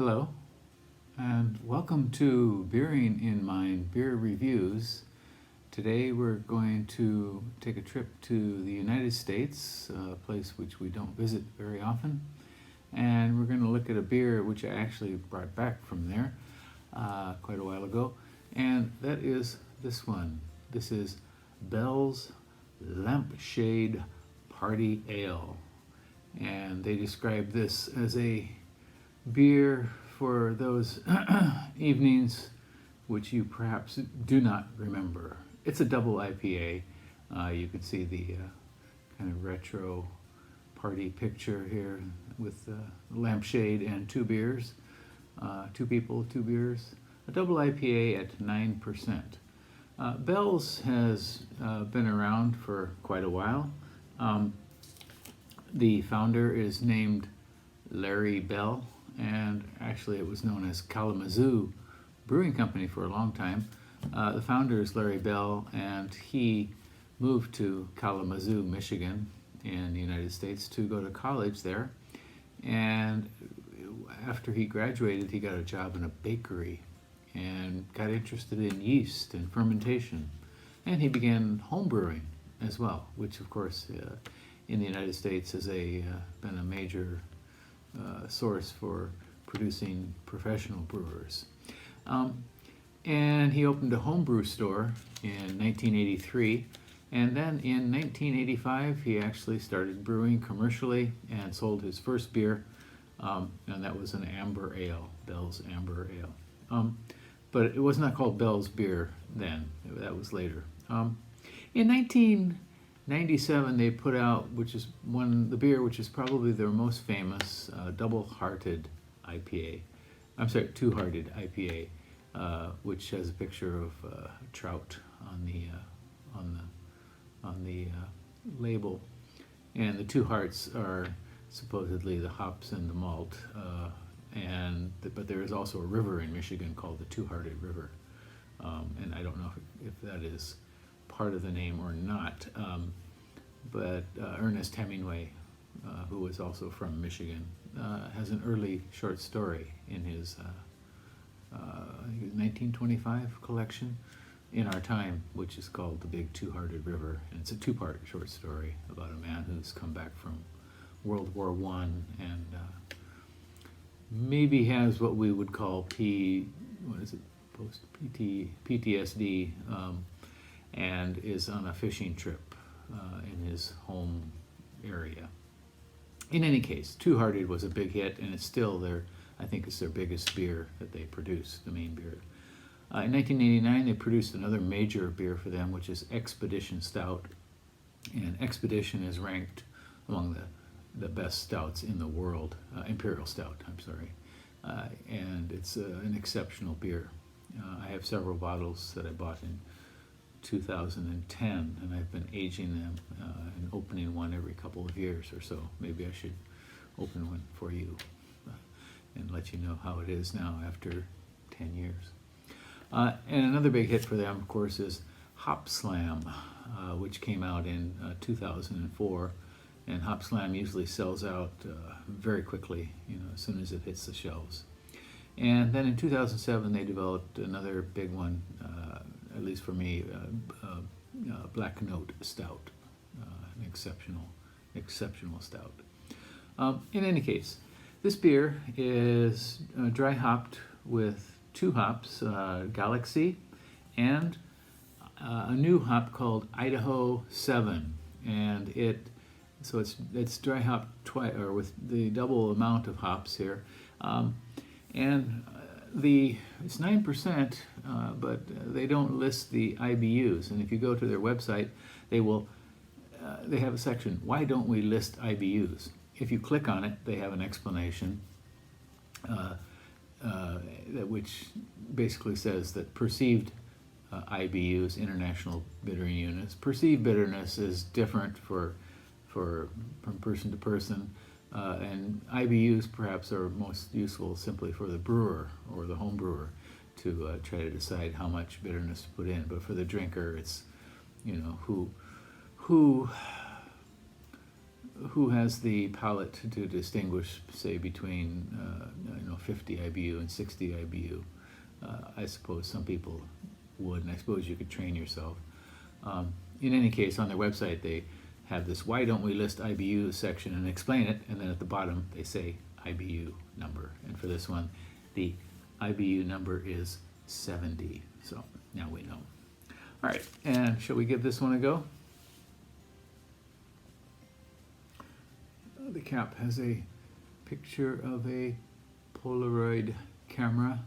Hello, and welcome to Beering in Mind Beer Reviews. Today we're going to take a trip to the United States, a place which we don't visit very often, and we're going to look at a beer which I actually brought back from there quite a while ago, and that is this one. This is Bell's Lampshade Party Ale, and they describe this as a beer for those evenings which you perhaps do not remember. It's a double IPA. You can see the kind of retro party picture here with lampshade and two beers, two people, two beers. A double IPA at 9%. Bell's has been around for quite a while. The founder is named Larry Bell, and actually it was known as Kalamazoo Brewing Company for a long time. The founder is Larry Bell, and he moved to Kalamazoo, Michigan in the United States to go to college there, and after he graduated he got a job in a bakery and got interested in yeast and fermentation, and he began home brewing as well, which of course in the United States has been a major source for producing professional brewers. And he opened a homebrew store in 1983, and then in 1985 he actually started brewing commercially and sold his first beer, and that was an amber ale, Bell's Amber Ale. But it was not called Bell's Beer then, that was later. In 1997 they put out, the beer which is probably their most famous, double-hearted IPA. I'm sorry, two-hearted IPA, which has a picture of trout on the label, and the two hearts are supposedly the hops and the malt, but there is also a river in Michigan called the Two-Hearted River, and I don't know if that is part of the name or not, but Ernest Hemingway, who was also from Michigan, has an early short story in his 1925 collection, In Our Time, which is called The Big Two-Hearted River, and it's a two-part short story about a man who's come back from World War I and maybe has what we would call PTSD, and is on a fishing trip in his home area. In any case, Two-Hearted was a big hit, and it's still I think it's their biggest beer that they produce, the main beer. In 1989, they produced another major beer for them, which is Expedition Stout, and Expedition is ranked among the best stouts in the world, Imperial Stout, I'm sorry, and it's an exceptional beer. I have several bottles that I bought in 2010, and I've been aging them and opening one every couple of years or so. Maybe I should open one for you and let you know how it is now after 10 years. And another big hit for them, of course, is Hop Slam, which came out in 2004. And Hop Slam usually sells out very quickly, as soon as it hits the shelves. And then in 2007, they developed another big one, at least for me, Black Note Stout, an exceptional stout. In any case, this beer is dry hopped with two hops, Galaxy, and a new hop called Idaho 7, and it's dry hopped twice, or with the double amount of hops here, and it's 9%, but they don't list the IBUs. And if you go to their website, they have a section, why don't we list IBUs? If you click on it, they have an explanation which basically says that perceived IBUs, International Bittering Units, perceived bitterness is different from person to person, and IBUs perhaps are most useful simply for the brewer or the home brewer to try to decide how much bitterness to put in. But for the drinker, it's who who has the palate to distinguish, say, between 50 IBU and 60 IBU? I suppose some people would, and I suppose you could train yourself. In any case, on their website, they have this "Why don't we list IBU" section and explain it, and then at the bottom they say IBU number. And for this one, the IBU number is 70. So now we know. All right, and shall we give this one a go? The cap has a picture of a Polaroid camera,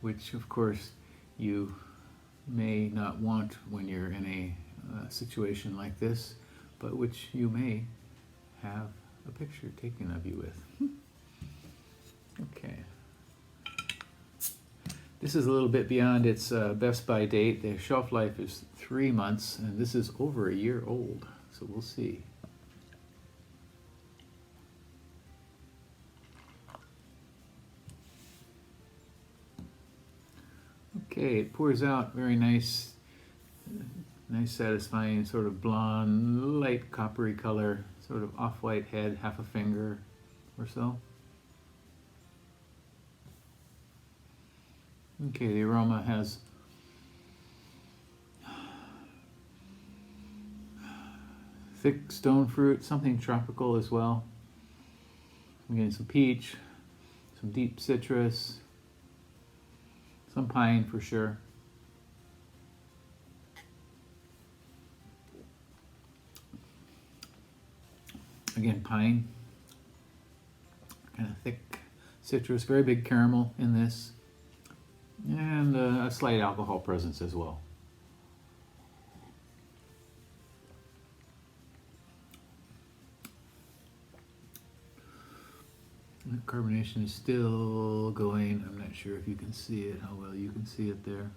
which of course you may not want when you're in a situation like this, but which you may have a picture taken of you with. Okay. This is a little bit beyond its best by date. The shelf life is 3 months, and this is over a year old, so we'll see. Okay, it pours out very nice, satisfying sort of blonde, light coppery color, sort of off-white head, half a finger or so. Okay, the aroma has thick stone fruit, something tropical as well. I'm getting some peach, some deep citrus, some pine for sure. Again, pine, kind of thick citrus, very big caramel in this, and a slight alcohol presence as well. The carbonation is still going. I'm not sure if you can see it, how well you can see it there.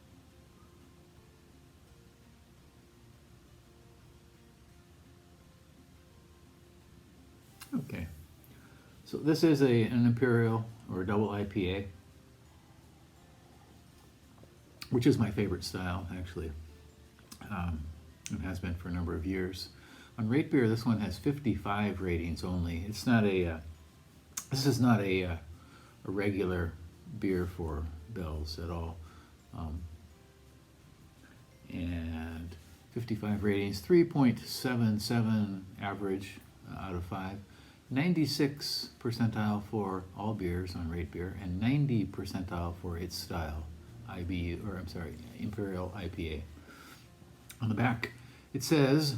Okay, so this is an Imperial or a double IPA, which is my favorite style, actually. It has been for a number of years. On RateBeer, this one has 55 ratings only. It's not this is not a regular beer for Bell's at all. And 55 ratings, 3.77 average out of 5. 96 percentile for all beers on RateBeer, and 90 percentile for its style, Imperial IPA. On the back, it says,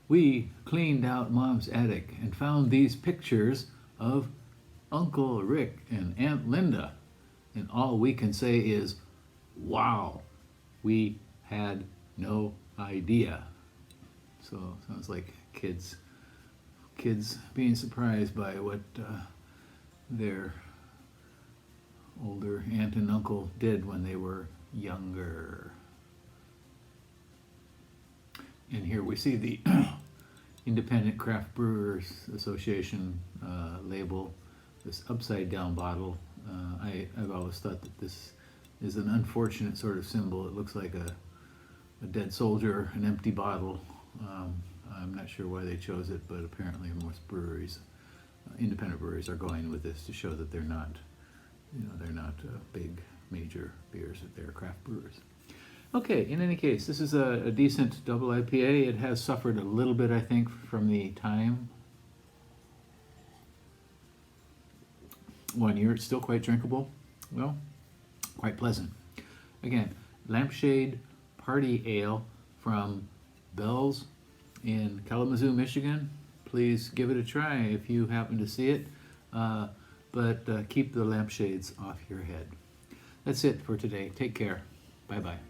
"We cleaned out Mom's attic and found these pictures of Uncle Rick and Aunt Linda, and all we can say is, wow, we had no idea." So sounds like kids being surprised by what their older aunt and uncle did when they were younger. And here we see the Independent Craft Brewers Association label, this upside down bottle. I've always thought that this is an unfortunate sort of symbol. It looks like a dead soldier, an empty bottle. I'm not sure why they chose it, but apparently most breweries, independent breweries, are going with this to show that they're not, big major beers, that they're craft brewers. Okay, in any case, this is a decent double IPA. It has suffered a little bit, I think, from the time. 1 year, it's still quite drinkable. Well, quite pleasant. Again, Lampshade Party Ale from Bell's in Kalamazoo, Michigan. Please give it a try if you happen to see it, but keep the lampshades off your head. That's it for today. Take care. Bye-bye.